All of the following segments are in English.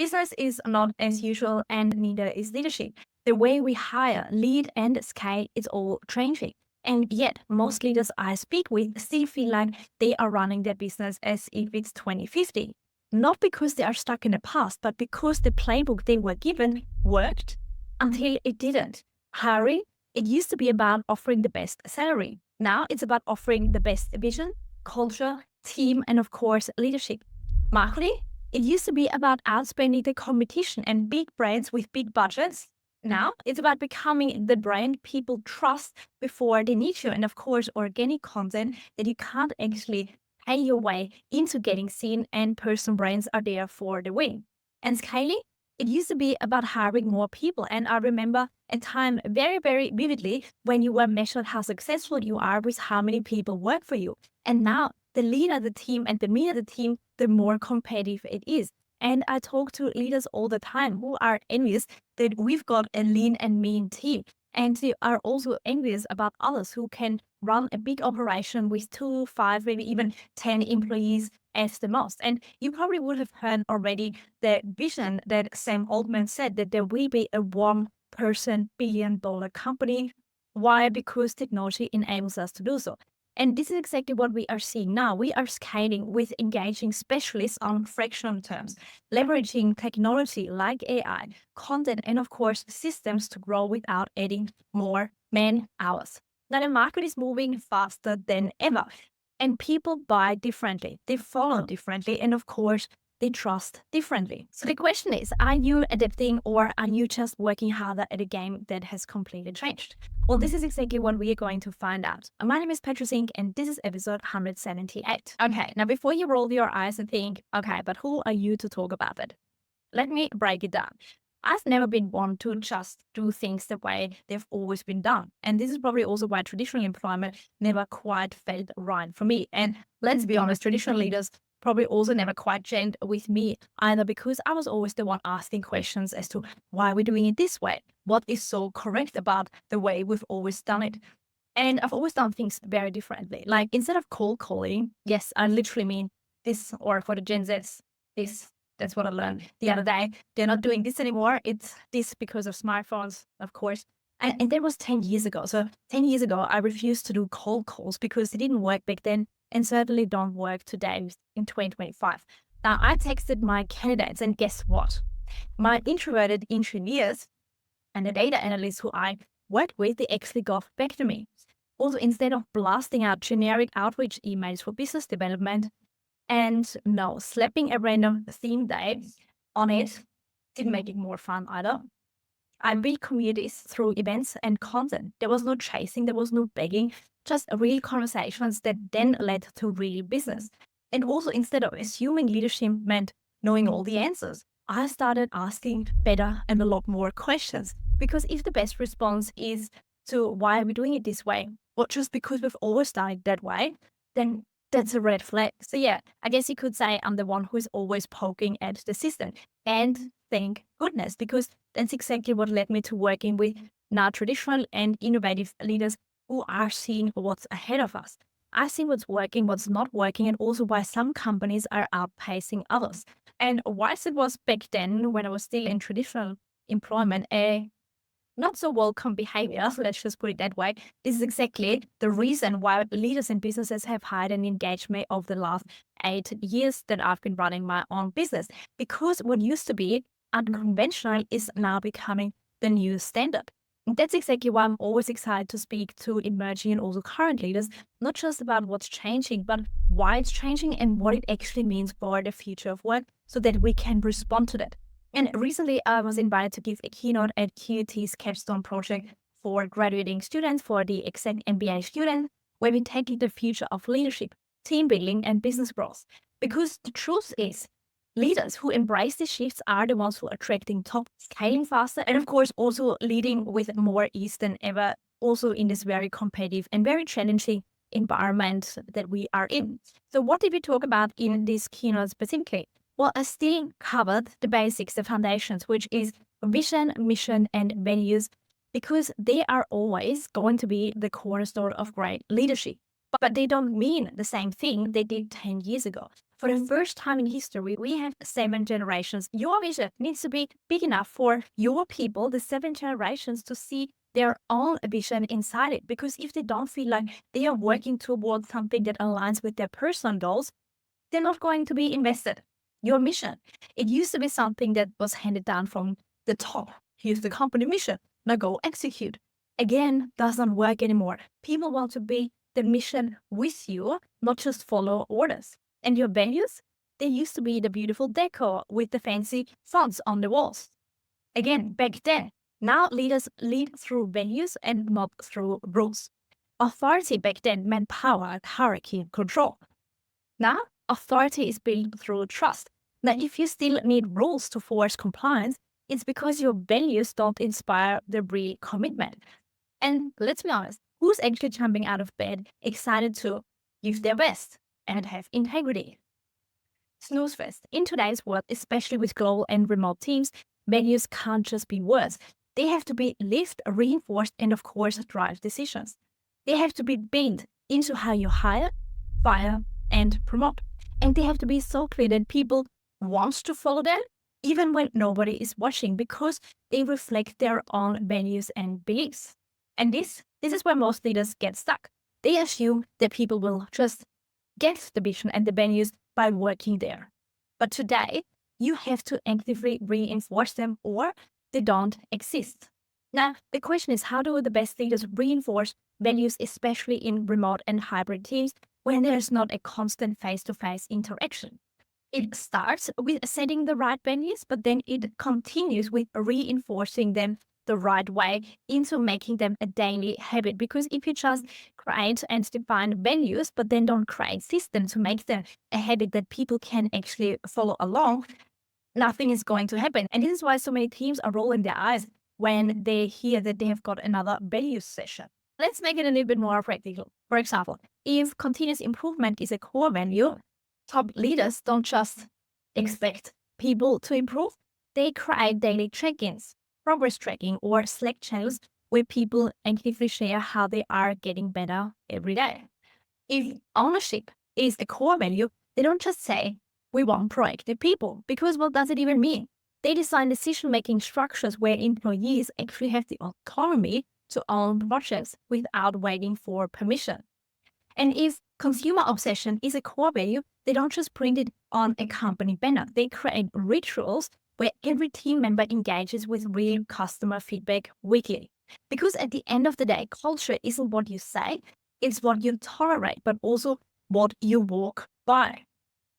Business is not as usual and neither is leadership. The way we hire, lead, and scale is all changing. And yet, most leaders I speak with still feel like they are running their business as if it's 2050. Not because they are stuck in the past, but because the playbook they were given worked until it didn't. Hiring, it used to be about offering the best salary. Now it's about offering the best vision, culture, team, and of course, leadership. Marketing, it used to be about outspending the competition and big brands with big budgets. Now it's about becoming the brand people trust before they need you. And of course, organic content that you can't actually pay your way into getting seen, and personal brands are there for the win. And scaling, it used to be about hiring more people. And I remember a time very, very vividly when you were measured how successful you are with how many people work for you. And now the leaner the team and the meaner the team, the more competitive it is. And I talk to leaders all the time who are envious that we've got a lean and mean team. And they are also envious about others who can run a big operation with 2, 5, maybe even 10 employees as the most. And you probably would have heard already the vision that Sam Altman said that there will be a $1 billion company. Why? Because technology enables us to do so. And this is exactly what we are seeing now. We are scaling with engaging specialists on fractional terms, leveraging technology like AI, content, and of course, systems to grow without adding more man hours. Now, the market is moving faster than ever, and people buy differently, they follow differently, and of course, they trust differently. So the question is, are you adapting or are you just working harder at a game that has completely changed? Well, this is exactly what we are going to find out. My name is Petra Zink, and this is episode 178. Okay, now before you roll your eyes and think, okay, but who are you to talk about it? Let me break it down. I've never been one to just do things the way they've always been done. And this is probably also why traditional employment never quite felt right for me. And let's be honest, traditional leaders probably also never quite gelled with me either, because I was always the one asking questions as to why we're doing it this way. What is so correct about the way we've always done it? And I've always done things very differently. Like instead of cold calling, yes, I literally mean this, or for the Gen Zs, this. That's what I learned the other day. They're not doing this anymore. It's this because of smartphones, of course. And that was 10 years ago. So 10 years ago, I refused to do cold calls because they didn't work back then and certainly don't work today in 2025. Now, I texted my candidates, and guess what? My introverted engineers and the data analysts who I worked with, they actually got back to me. Also, instead of blasting out generic outreach emails for business development, and no, slapping a random theme day on it didn't make it more fun either. I built communities through events and content. There was no chasing, there was no begging, just real conversations that then led to real business. And also, instead of assuming leadership meant knowing all the answers, I started asking better and a lot more questions. Because if the best response is to why are we doing it this way, or just because we've always done it that way, then that's a red flag. So yeah, I guess you could say I'm the one who is always poking at the system. And thank goodness, because that's exactly what led me to working with now traditional and innovative leaders who are seeing what's ahead of us. I see what's working, what's not working, and also why some companies are outpacing others. And whilst it was back then, when I was still in traditional employment, a not so welcome behavior, let's just put it that way, this is exactly the reason why leaders and businesses have hired and engaged me over the last 8 years that I've been running my own business. Because what used to be unconventional is now becoming the new standard. And that's exactly why I'm always excited to speak to emerging and also current leaders, not just about what's changing, but why it's changing and what it actually means for the future of work so that we can respond to that. And recently, I was invited to give a keynote at QUT's capstone project for graduating students for the exact MBA student, where we tackle the future of leadership, team building, and business growth. Because the truth is, leaders who embrace these shifts are the ones who are attracting top, scaling faster, and of course, also leading with more ease than ever, also in this very competitive and very challenging environment that we are in. So what did we talk about in this keynote specifically? Well, I still covered the basics, the foundations, which is vision, mission, and values, because they are always going to be the cornerstone of great leadership. But they don't mean the same thing they did 10 years ago. For the first time in history, we have 7 generations. Your vision needs to be big enough for your people, the 7 generations, to see their own vision inside it. Because if they don't feel like they are working towards something that aligns with their personal goals, they're not going to be invested. Your mission, it used to be something that was handed down from the top. Here's the company mission. Now go execute. Again, doesn't work anymore. People want to be the mission with you, not just follow orders. And your values, they used to be the beautiful decor with the fancy fonts on the walls. Again, back then. Now leaders lead through values and not through rules. Authority back then meant power, hierarchy, and control. Now, authority is built through trust. Now, if you still need rules to force compliance, it's because your values don't inspire the real commitment. And let's be honest, who's actually jumping out of bed excited to give their best and have integrity? Snooze fest. In today's world, especially with global and remote teams, values can't just be words. They have to be lived, reinforced, and of course, drive decisions. They have to be built into how you hire, fire, and promote. And they have to be so clear that people want to follow them, even when nobody is watching, because they reflect their own values and beliefs. And this is where most leaders get stuck. They assume that people will just get the vision and the values by working there. But today, you have to actively reinforce them or they don't exist. Now, the question is, how do the best leaders reinforce values, especially in remote and hybrid teams, when there's not a constant face-to-face interaction? It starts with setting the right values, but then it continues with reinforcing them the right way into making them a daily habit. Because if you just create and define values, but then don't create systems to make them a habit that people can actually follow along, nothing is going to happen. And this is why so many teams are rolling their eyes when they hear that they have got another values session. Let's make it a little bit more practical. For example, if continuous improvement is a core value, top leaders don't just expect people to improve, they create daily check-ins, progress tracking, or Slack channels where people actively share how they are getting better every day. If ownership is a core value, they don't just say, we want proactive people, because what does it even mean? They design decision-making structures where employees actually have the autonomy to own projects without waiting for permission. And if consumer obsession is a core value, they don't just print it on a company banner. They create rituals where every team member engages with real customer feedback weekly. Because at the end of the day, culture isn't what you say, it's what you tolerate, but also what you walk by.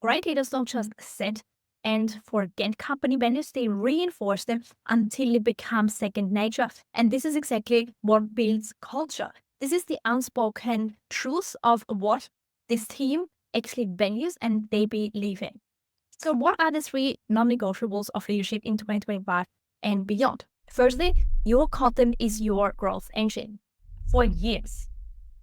Great leaders don't just set and forget company values, they reinforce them until it becomes second nature. And this is exactly what builds culture. This is the unspoken truth of what this team actually values and they believe in. So what are the 3 non-negotiables of leadership in 2025 and beyond? Firstly, your content is your growth engine. For years,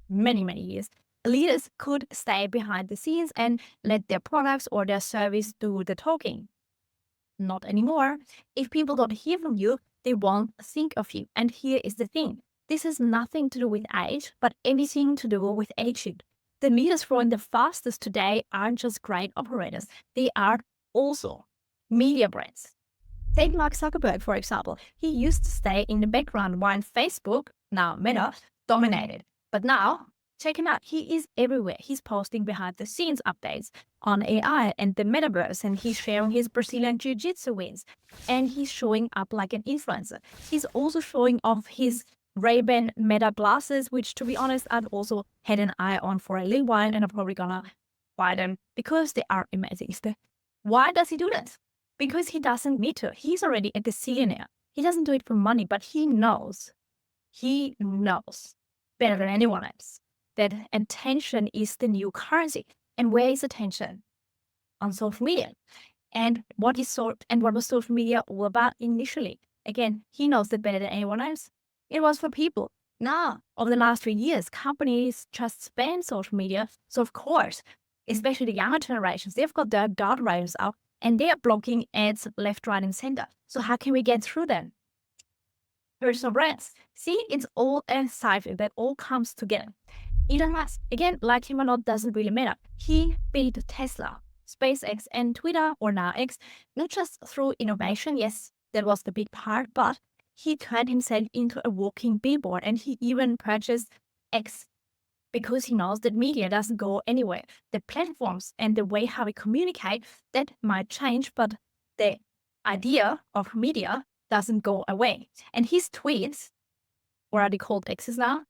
many years, leaders could stay behind the scenes and let their products or their service do the talking. Not anymore. If people don't hear from you, they won't think of you. And here is the thing. This has nothing to do with age, but everything to do with attitude. The leaders growing the fastest today aren't just great operators. They are also media brands. Take Mark Zuckerberg, for example. He used to stay in the background while Facebook, now Meta, dominated. But now, check him out. He is everywhere. He's posting behind the scenes updates on AI and the metaverse, and he's sharing his Brazilian Jiu-Jitsu wins, and he's showing up like an influencer. He's also showing off his Ray-Ban Meta glasses, which, to be honest, I've also had an eye on for a little while, and I'm probably gonna buy them because they are amazing. Why does he do that? Because he doesn't need to. He's already a gazillionaire. He doesn't do it for money, but he knows better than anyone else that attention is the new currency. And where is attention? On social media. And what was social media all about initially? Again, he knows that better than anyone else. It was for people. Now, over the last 3 years, companies just spam social media. So of course, especially the younger generations, they've got their guardrails out and they are blocking ads left, right, and center. So how can we get through them? Personal brands. See, it's all a cycle that all comes together. Elon Musk, again, like him or not, doesn't really matter. He built Tesla. SpaceX and Twitter, or now X, not just through innovation, yes, that was the big part, but he turned himself into a walking billboard, and he even purchased X because he knows that media doesn't go anywhere. The platforms and the way how we communicate, that might change, but the idea of media doesn't go away. And his tweets, or are they called X's now?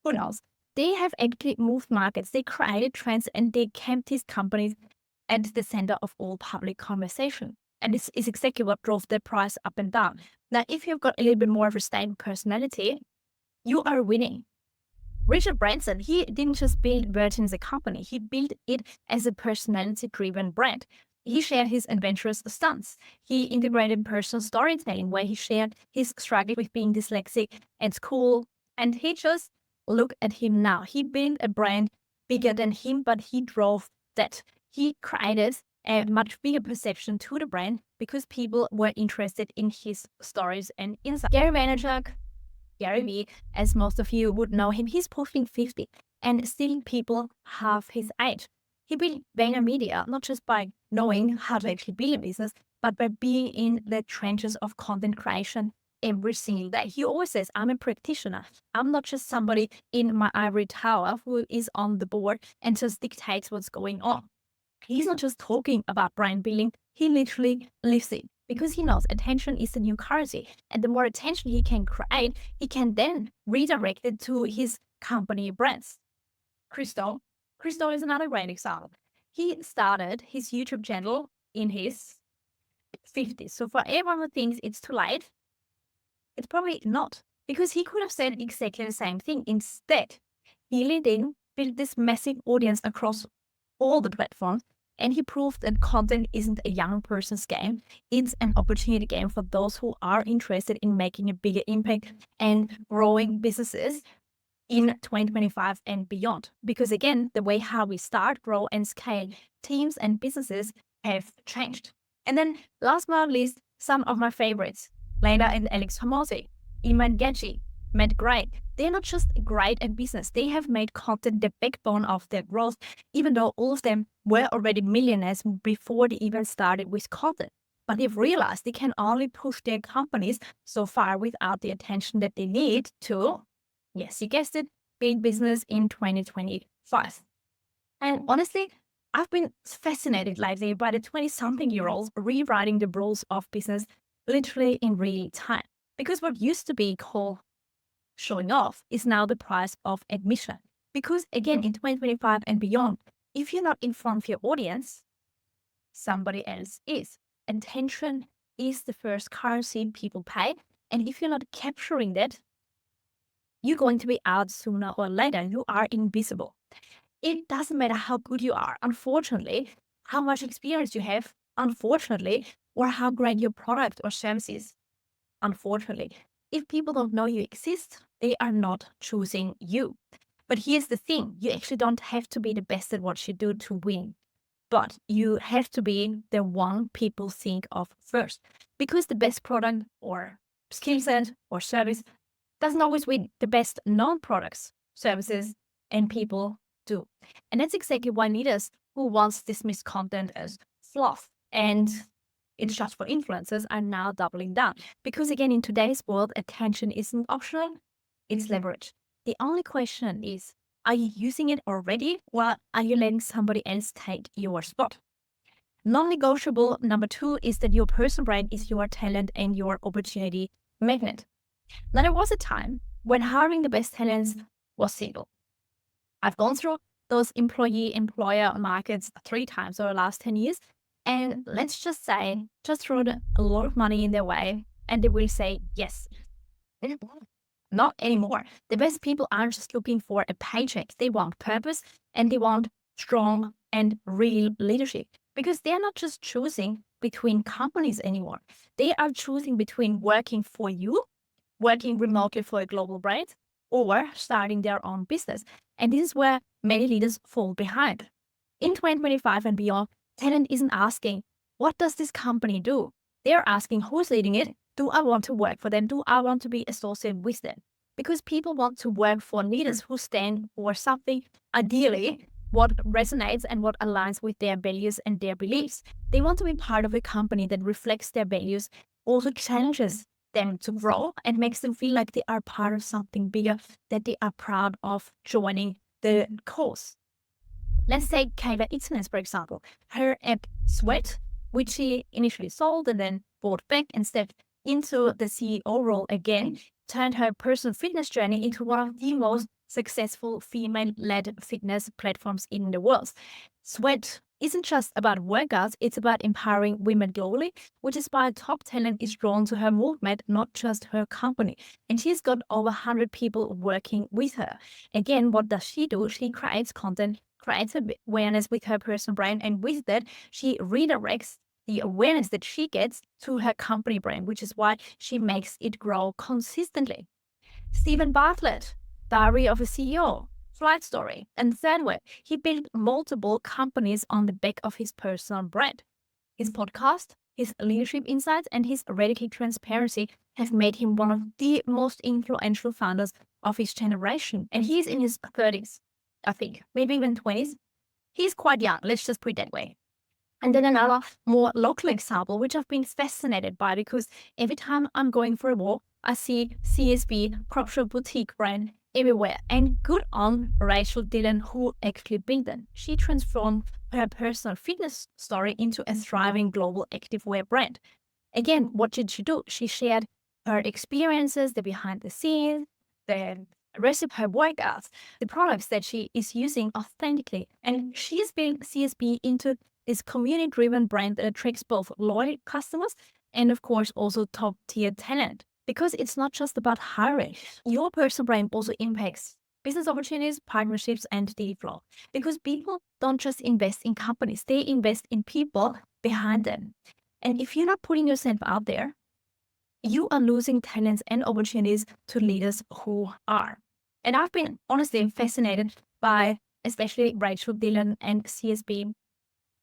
Who knows? They have actually moved markets. They created trends and they kept his companies at the center of all public conversation. And this is exactly what drove the price up and down. Now, if you've got a little bit more of a stable personality, you are winning. Richard Branson, he didn't just build Virgin as a company, he built it as a personality-driven brand. He shared his adventurous stunts. He integrated personal storytelling where he shared his struggle with being dyslexic at school. And he just, look at him now. He built a brand bigger than him, but he drove that. He created a much bigger perception to the brand because people were interested in his stories and insights. Gary Vaynerchuk, Gary Vee, as most of you would know him, he's pushing 50 and still people half his age. He built VaynerMedia not just by knowing how to actually build a business, but by being in the trenches of content creation every single day. He always says, I'm a practitioner. I'm not just somebody in my ivory tower who is on the board and just dictates what's going on. He's not just talking about brand building, he literally lives it because he knows attention is the new currency. And the more attention he can create, he can then redirect it to his company brands. Christo is another great example. He started his YouTube channel in his 50s. So for everyone who thinks it's too late, it's probably not, because he could have said exactly the same thing. Instead, he LinkedIn built this massive audience across all the platforms, and he proved that content isn't a young person's game. It's an opportunity game for those who are interested in making a bigger impact and growing businesses in 2025 and beyond. Because again, the way how we start, grow, and scale teams and businesses have changed. And then last but not least, some of my favorites, Lena and Alex Hormozi, Iman Gachi, Matt Gray. They're not just great at business. They have made content the backbone of their growth, even though all of them were already millionaires before they even started with content. But they've realized they can only push their companies so far without the attention that they need to, yes, you guessed it, build business in 2025. And honestly, I've been fascinated lately by the 20-something-year-olds rewriting the rules of business literally in real time. Because what used to be called showing off is now the price of admission. Because again, in 2025 and beyond, if you're not in front of your audience, somebody else is. Attention is the first currency people pay. And if you're not capturing that, you're going to be out sooner or later. You are invisible. It doesn't matter how good you are, unfortunately, how much experience you have, unfortunately, or how great your product or service is, unfortunately. If people don't know you exist, they are not choosing you. But here's the thing, you actually don't have to be the best at what you do to win. But you have to be the one people think of first. Because the best product or skill set or service doesn't always win. The best non-products, services, and people do. And that's exactly why leaders who once dismissed content as fluff and it's just for influencers are now doubling down. Because again, in today's world, attention isn't optional, it's leverage. The only question is, are you using it already, or are you letting somebody else take your spot? Non-negotiable number 2 is that your personal brand is your talent and your opportunity magnet. Now, there was a time when hiring the best talents was simple. I've gone through those employee-employer markets 3 times over the last 10 years. And let's just say, just throw a lot of money in their way and they will say yes. Not anymore. The best people aren't just looking for a paycheck. They want purpose and they want strong and real leadership. Because they're not just choosing between companies anymore. They are choosing between working for you, working remotely for a global brand, or starting their own business. And this is where many leaders fall behind. In 2025 and beyond, talent isn't asking, what does this company do? They're asking, who's leading it? Do I want to work for them? Do I want to be associated with them? Because people want to work for leaders who stand for something, ideally, what resonates and what aligns with their values and their beliefs. They want to be part of a company that reflects their values, also challenges them to grow and makes them feel like they are part of something bigger, that they are proud of joining the cause. Let's take Kayla Itzeness, for example. Her app Sweat, which she initially sold and then bought back and stepped into the CEO role again, turned her personal fitness journey into one of the most successful female-led fitness platforms in the world. Sweat isn't just about workouts, it's about empowering women globally, which is why top talent is drawn to her movement, not just her company. And she's got over 100 people working with her. Again, what does she do? She creates content, creates awareness with her personal brand, and with that, she redirects the awareness that she gets to her company brand, which is why she makes it grow consistently. Stephen Bartlett, Diary of a CEO, Flight Story, and Third he built multiple companies on the back of his personal brand. His podcast, his leadership insights, and his radical transparency have made him one of the most influential founders of his generation. And he's in his 30s, I think, maybe even 20s. He's quite young, let's just put it that way. And then another more local example, which I've been fascinated by because every time I'm going for a walk, I see CSB, crop shop boutique brand everywhere. And good on Rachel Dillon, who actually built them. She transformed her personal fitness story into a thriving global activewear brand. Again, what did she do? She shared her experiences, the behind the scenes, the recipe, her workouts, the products that she is using authentically. And she's built CSB into this community-driven brand that attracts both loyal customers and, of course, also top-tier talent. Because it's not just about hiring. Your personal brand also impacts business opportunities, partnerships, and deal flow. Because people don't just invest in companies, they invest in people behind them. And if you're not putting yourself out there, you are losing talents and opportunities to leaders who are. And I've been honestly fascinated by especially Rachel Dillon and CSB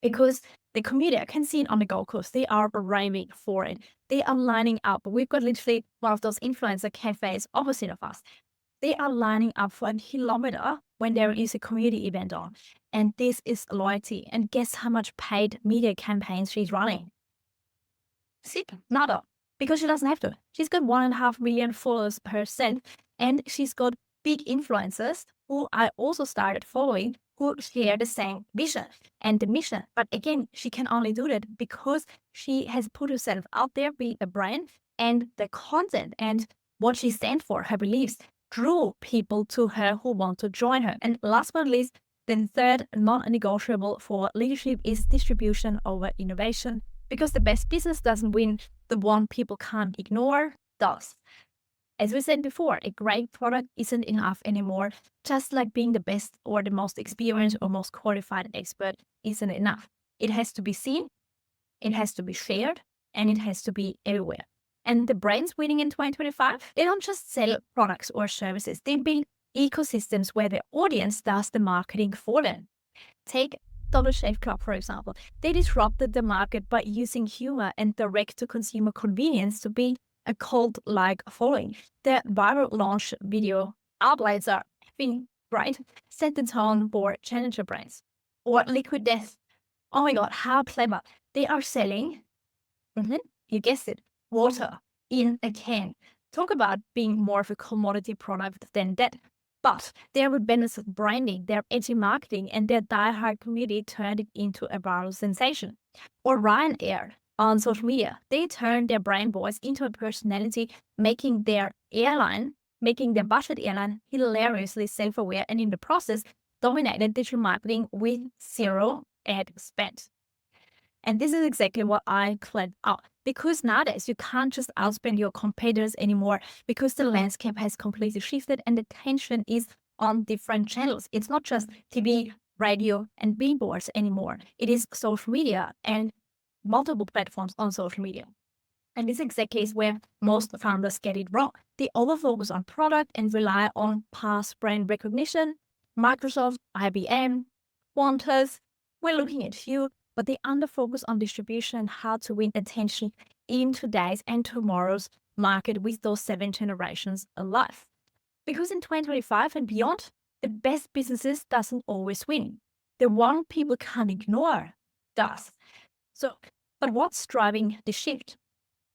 because the community, I can see it on the Gold Coast, they are raving for it. They are lining up. We've got literally one of those influencer cafes opposite of us. They are lining up for a kilometer when there is a community event on. And this is loyalty. And guess how much paid media campaigns she's running? Zip, nada. Because she doesn't have to. She's got 1.5 million followers herself. And she's got big influencers who I also started following who share the same vision and the mission. But again, she can only do that because she has put herself out there, be a brand, and the content and what she stands for, her beliefs, drew people to her who want to join her. And last but not least, the third non-negotiable for leadership is distribution over innovation. Because the best business doesn't win, the one people can't ignore does. As we said before, a great product isn't enough anymore. Just like being the best or the most experienced or most qualified expert isn't enough. It has to be seen, it has to be shared, and it has to be everywhere. And the brands winning in 2025, they don't just sell products or services. They build ecosystems where the audience does the marketing for them. Take Dollar Shave Club, for example. They disrupted the market by using humor and direct-to-consumer convenience to build a cult-like following. Their viral launch video outlets are having right set the tone for challenger brands. Or Liquid Death. Oh my god, how clever. They are selling, you guessed it, water in a can. Talk about being more of a commodity product than that. But their rebellious branding, their edgy marketing, and their diehard community turned it into a viral sensation. Or Ryanair on social media, they turned their brand voice into a personality, making their budget airline hilariously self-aware, and in the process, dominated digital marketing with zero ad spend. And this is exactly what I called out. Because nowadays you can't just outspend your competitors anymore because the landscape has completely shifted and the tension is on different channels. It's not just TV, radio, and billboards anymore. It is social media and multiple platforms on social media. And this exactly is where most founders get it wrong. They overfocus on product and rely on past brand recognition. Microsoft, IBM, Qantas, we're looking at you, but they underfocus on distribution and how to win attention in today's and tomorrow's market with those 7 generations alive. Because in 2025 and beyond, the best businesses doesn't always win. The one people can't ignore does. So, but what's driving the shift?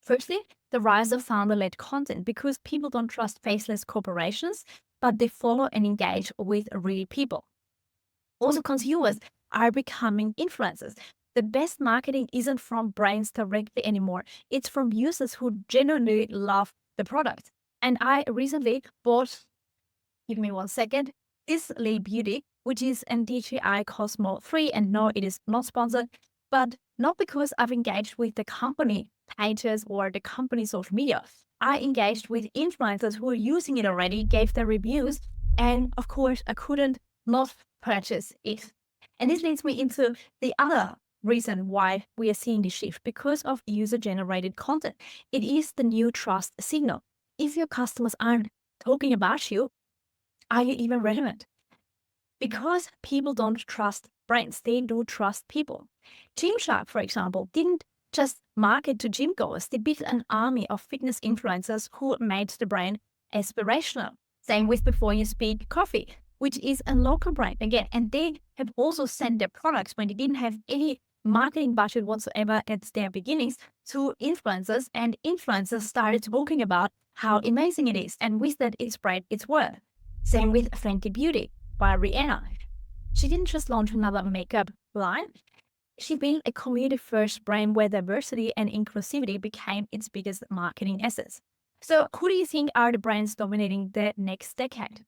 Firstly, the rise of founder-led content, because people don't trust faceless corporations, but they follow and engage with real people. Also, consumers are becoming influencers. The best marketing isn't from brands directly anymore. It's from users who genuinely love the product. And I recently bought, give me 1 second, this Lay Beauty, which is an DJI Cosmo 3. And no, it is not sponsored, but not because I've engaged with the company pages or the company social media. I engaged with influencers who are using it already, gave their reviews, and of course, I couldn't not purchase it. And this leads me into the other reason why we are seeing this shift, because of user-generated content. It is the new trust signal. If your customers aren't talking about you, are you even relevant? Because people don't trust brands, they do trust people. Gymshark, for example, didn't just market to gym goers, they built an army of fitness influencers who made the brand aspirational. Same with Before You Speak Coffee, which is a local brand again, and they have also sent their products when they didn't have any marketing budget whatsoever at their beginnings to influencers, and influencers started talking about how amazing it is, and with that it spread its word. Same with Fenty Beauty by Rihanna. She didn't just launch another makeup line, she built a community-first brand where diversity and inclusivity became its biggest marketing assets. So who do you think are the brands dominating the next decade?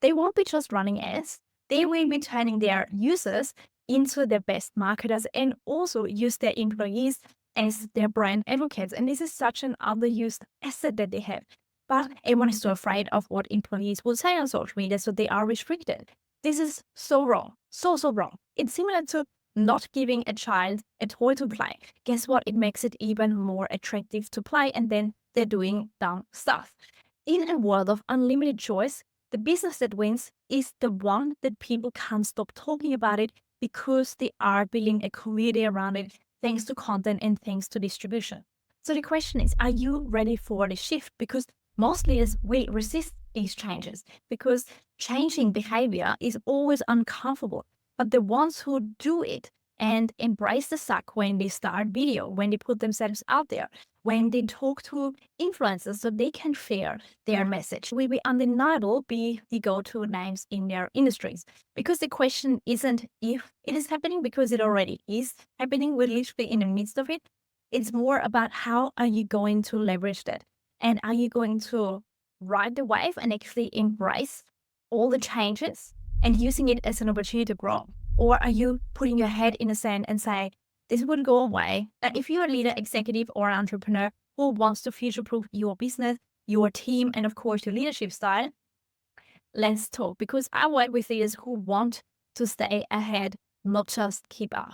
They won't be just running ads, they will be turning their users into their best marketers and also use their employees as their brand advocates. And this is such an underused asset that they have. But everyone is so afraid of what employees will say on social media, so they are restricted. This is so wrong. So wrong. It's similar to not giving a child a toy to play. Guess what? It makes it even more attractive to play, and then they're doing dumb stuff. In a world of unlimited choice, the business that wins is the one that people can't stop talking about it because they are building a community around it, thanks to content and thanks to distribution. So the question is, are you ready for the shift? Because most leaders will resist these changes because changing behavior is always uncomfortable. But the ones who do it and embrace the suck when they start video, when they put themselves out there, when they talk to influencers so they can share their message, will be undeniable, be the go-to names in their industries. Because the question isn't if it is happening, because it already is happening. We're literally in the midst of it. It's more about how are you going to leverage that? And are you going to ride the wave and actually embrace all the changes and using it as an opportunity to grow? Or are you putting your head in the sand and say, this would go away? If you're a leader, executive, or entrepreneur who wants to future-proof your business, your team, and of course your leadership style, let's talk, because I work with leaders who want to stay ahead, not just keep up.